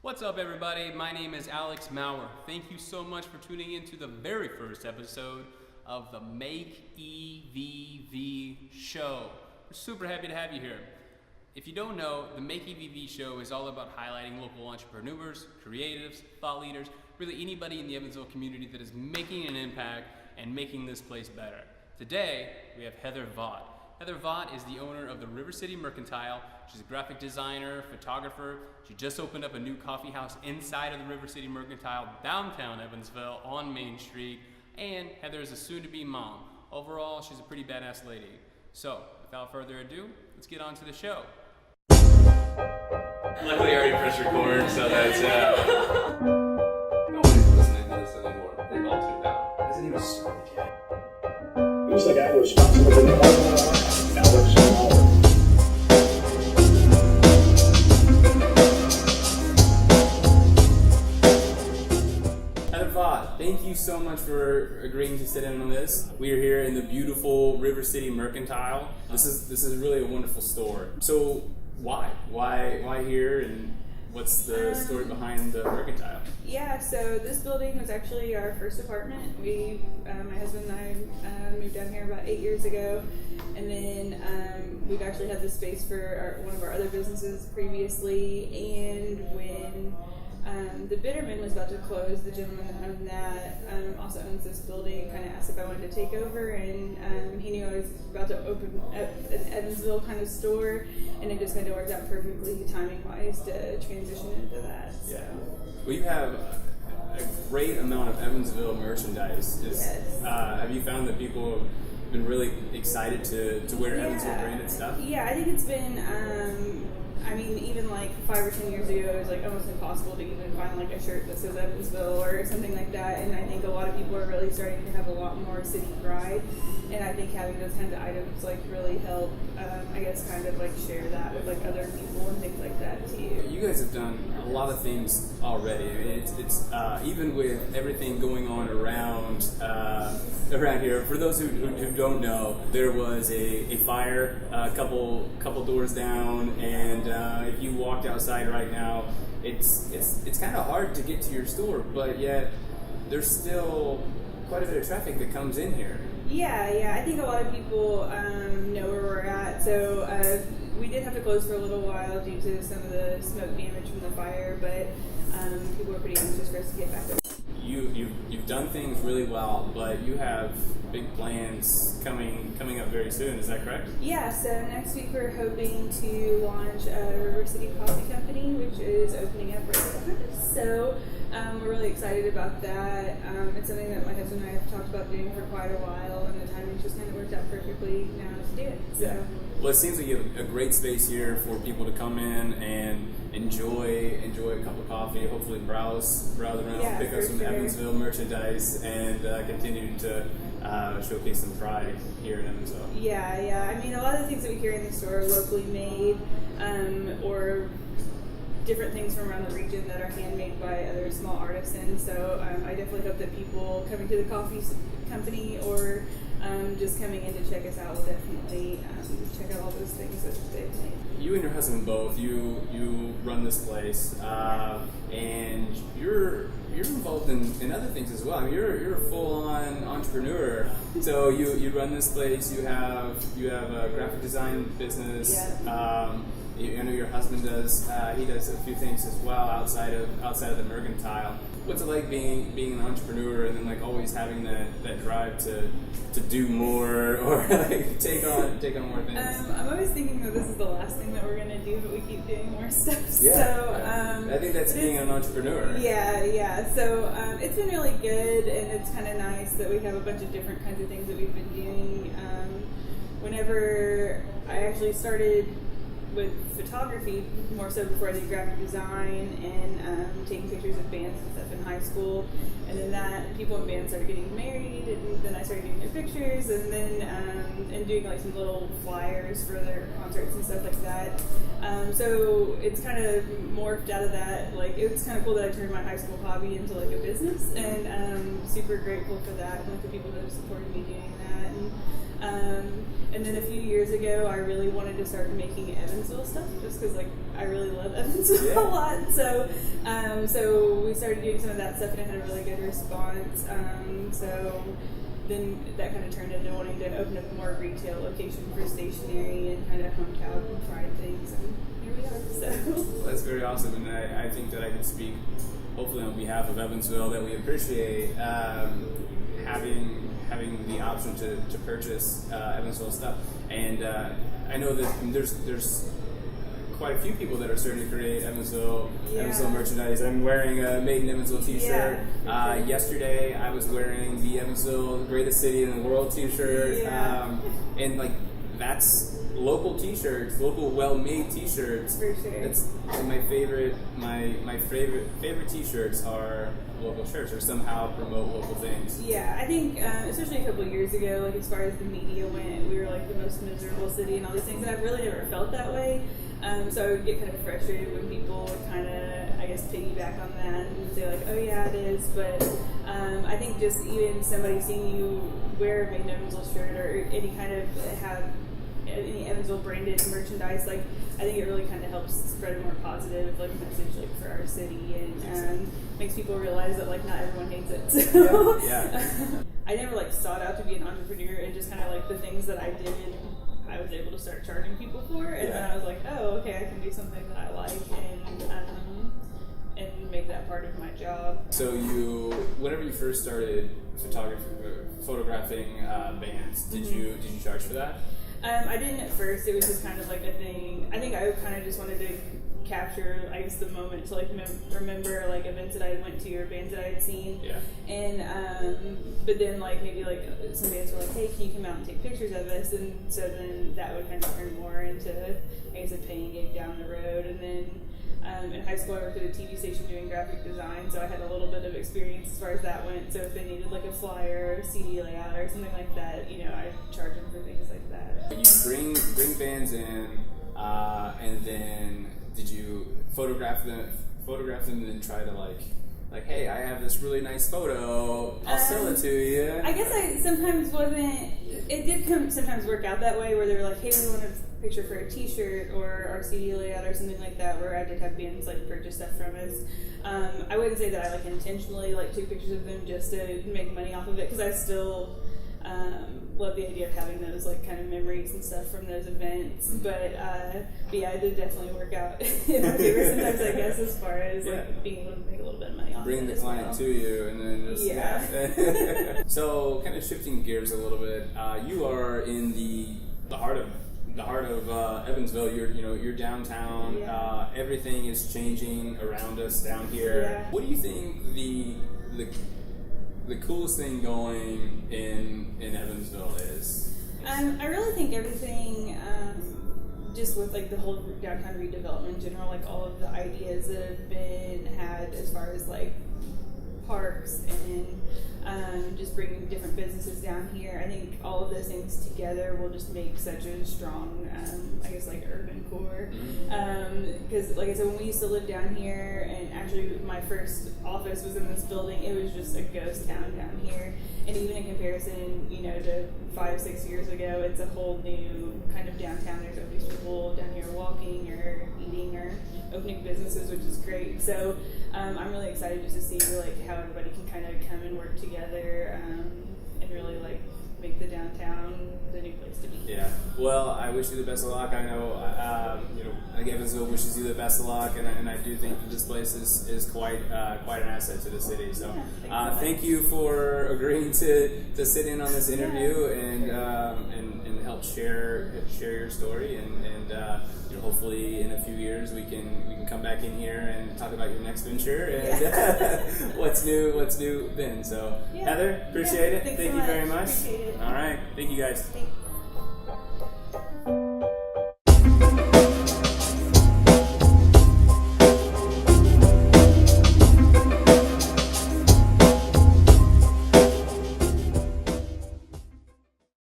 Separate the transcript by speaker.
Speaker 1: What's up, everybody? My name is Alex Maurer. Thank you so much for tuning in to the very first episode of the MakeEVV show. We're super happy to have you here. If you don't know, the MakeEVV show is all about highlighting local entrepreneurs, creatives, thought leaders, really anybody in the Evansville community that is making an impact and making this place better. Today, we have Heather Vaught. Heather Vaught is the owner of the River City Mercantile. She's a graphic designer, photographer. She just opened up a new coffee house inside of the River City Mercantile, downtown Evansville on Main Street. And Heather is a soon-to-be mom. Overall, she's a pretty badass lady. So, without further ado, let's get on to the show. Luckily, I already pressed record, so that's
Speaker 2: Nobody's listening to this anymore. They've all tuned out. Hasn't even started yet.
Speaker 3: Looks like I was responsible for the Alex Maurer.
Speaker 1: Heather Vaught, thank you so much for agreeing to sit in on this. We are here in the beautiful River City Mercantile. This is really a wonderful store. So why here, and what's the story behind the Mercantile?
Speaker 4: Yeah, so this building was actually our first apartment. My husband and I moved down here about 8 years ago, and then we've actually had this space for one of our other businesses previously. And when the Bitterman was about to close, the gentleman that owned that also owns this building, kind of asked if I wanted to take over, and he knew I was about to open an Evansville kind of store, and it just kind of worked out perfectly timing-wise to transition into that. So.
Speaker 1: Yeah. Well, you have a great amount of Evansville merchandise.
Speaker 4: Yes.
Speaker 1: Have you found that people have been really excited to wear Evansville branded stuff?
Speaker 4: Yeah, I think it's been, even like 5 or 10 years ago, it was like almost impossible to even find like a shirt that says Evansville or something like that. And I think a lot of people are really starting to have a lot more city pride. And I think having those kinds of items like really help, kind of like share that with like other people and things like that too.
Speaker 1: You guys have done a lot of things already. I mean, it's even with everything going on around here. For those who don't know, there was a fire a couple doors down, and if you walked outside right now, it's kind of hard to get to your store, but yet there's still quite a bit of traffic that comes in here.
Speaker 4: Yeah, I think a lot of people know where we're at. So we did have to close for a little while due to some of the smoke damage from the fire, but people were pretty anxious for us to get back up.
Speaker 1: You've done things really well, but you have big plans coming up very soon. Is that correct?
Speaker 4: Yeah. So next week we're hoping to launch a River City Coffee Company, which is opening up right now. So we're really excited about that. It's something that my husband and I have talked about doing for quite a while, and the timing just kind of worked out perfectly now to do it. So.
Speaker 1: Yeah. Well, it seems like you have a great space here for people to come in and enjoy a cup of coffee, hopefully browse around, pick up some Evansville merchandise, and continue to showcase some pride here in Evansville.
Speaker 4: Yeah. I mean, a lot of the things that we carry in the store are locally made, or different things from around the region that are handmade by other small artisans. So I definitely hope that people coming to the coffee company or just coming in to check us out will definitely check out all those things that they've made.
Speaker 1: You and your husband both, you run this place, and you're involved in other things as well. I mean, you're a full-on entrepreneur. So you run this place. You have a graphic design business.
Speaker 4: Yeah.
Speaker 1: I know your husband does. He does a few things as well outside of the Mercantile. What's it like being an entrepreneur and then like always having that drive to do more or like take on more things?
Speaker 4: I'm always thinking that this is the last thing that we're gonna do, but we keep doing more stuff.
Speaker 1: Yeah.
Speaker 4: So
Speaker 1: I think that's being an entrepreneur.
Speaker 4: Yeah. So it's been really good, and it's kind of nice that we have a bunch of different kinds of things that we've been doing. Whenever I actually started with photography, more so before I did graphic design and taking pictures of bands and stuff in high school, and then that people in bands started getting married, and then I started doing their pictures, and then and doing like some little flyers for their concerts and stuff like that. So it's kind of morphed out of that. Like, it's kind of cool that I turned my high school hobby into like a business, and I'm super grateful for that and like the people that have supported me doing that. And And then a few years ago, I really wanted to start making Evansville stuff, just because like I really love Evansville a lot. So, so we started doing some of that stuff, and it had a really good response. So then that kind of turned into wanting to open up a more retail location for stationery and kind of hometown fried things, and here we are. So
Speaker 5: well, that's very awesome, and I think that I can speak hopefully on behalf of Evansville that we appreciate having the option to purchase Evansville stuff. And I know that there's quite a few people that are starting to create Evansville merchandise. I'm wearing a Made in Evansville t-shirt. Yesterday I was wearing the Evansville Greatest City in the World t-shirt. And like that's local t-shirts, local well-made t-shirts.
Speaker 4: For sure.
Speaker 5: It's my favorite t-shirts are local shirts or somehow promote local things.
Speaker 4: Yeah, I think especially a couple of years ago, like as far as the media went, we were like the most miserable city and all these things, and I've really never felt that way. So I would get kind of frustrated when people would kind of, I guess, piggyback on that and say like, oh yeah, it is. But I think just even somebody seeing you wear a Made in Evansville shirt or any kind of have any Evansville branded merchandise, like I think it really kind of helps spread a more positive like message like for our city, and makes people realize that like not everyone hates it. So I never like sought out to be an entrepreneur, and just kind of like the things that I did, I was able to start charging people for, and then I was like, oh, okay, I can do something that I like and make that part of my job.
Speaker 5: So whenever you first started photographing bands, did you charge for that?
Speaker 4: I didn't at first. It was just kind of like a thing. I think I kind of just wanted to capture, I guess, the moment to like remember like events that I went to or bands that I had seen. Yeah. And but then like maybe like some bands were like, hey, can you come out and take pictures of us? And so then that would kind of turn more into, I guess, a paying gig down the road. And then in high school I worked at a TV station doing graphic design, so I had a little bit of experience as far as that went. So if they needed like a flyer or CD layout or something like that, you know, I charge them for things like that.
Speaker 5: You bring bands in, and then did you photograph them and then try to like, hey, I have this really nice photo, I'll sell it to you?
Speaker 4: I guess I sometimes wasn't, it did sometimes work out that way where they were like, hey, we want a picture for a t-shirt or our CD layout or something like that, where I did have bands like purchase stuff from us. I wouldn't say that I like intentionally like took pictures of them just to make money off of it, because I still love the idea of having those like kind of memories and stuff from those events. But yeah, it did definitely work out in my favor sometimes, I guess, as far as like being able to make a little bit of money off
Speaker 5: bring
Speaker 4: it.
Speaker 5: Bring the client to you, and then just So kind of shifting gears a little bit, you are in the heart of Evansville. You're downtown. Everything is changing around us down here. What do you think the coolest thing going in Evansville is?
Speaker 4: I really think everything, just with like the whole downtown redevelopment in general, like all of the ideas that have been had as far as like parks and just bringing different businesses down here. I think all of those things together will just make such a strong, I guess, like urban core. Because like I said, when we used to live down here, and actually my first office was in this building, it was just a ghost town down here. And even in comparison, to 5-6 years ago, it's a whole new kind of downtown. There's all these people down here walking or eating or opening businesses, which is great. So I'm really excited just to see like how everybody can kind of come and work together and really like make the downtown the new place to be.
Speaker 5: Yeah. Well, I wish you the best of luck. I know, Evansville wishes you the best of luck, and I do think that this place is quite an asset to the city. So, thank you for agreeing to sit in on this interview and help share your story, and hopefully in a few years we can come back in here and talk about your next venture and what's new then. So Heather, appreciate it. Thank you very much.
Speaker 4: Appreciate it.
Speaker 5: All right, thank you guys.
Speaker 4: Thanks.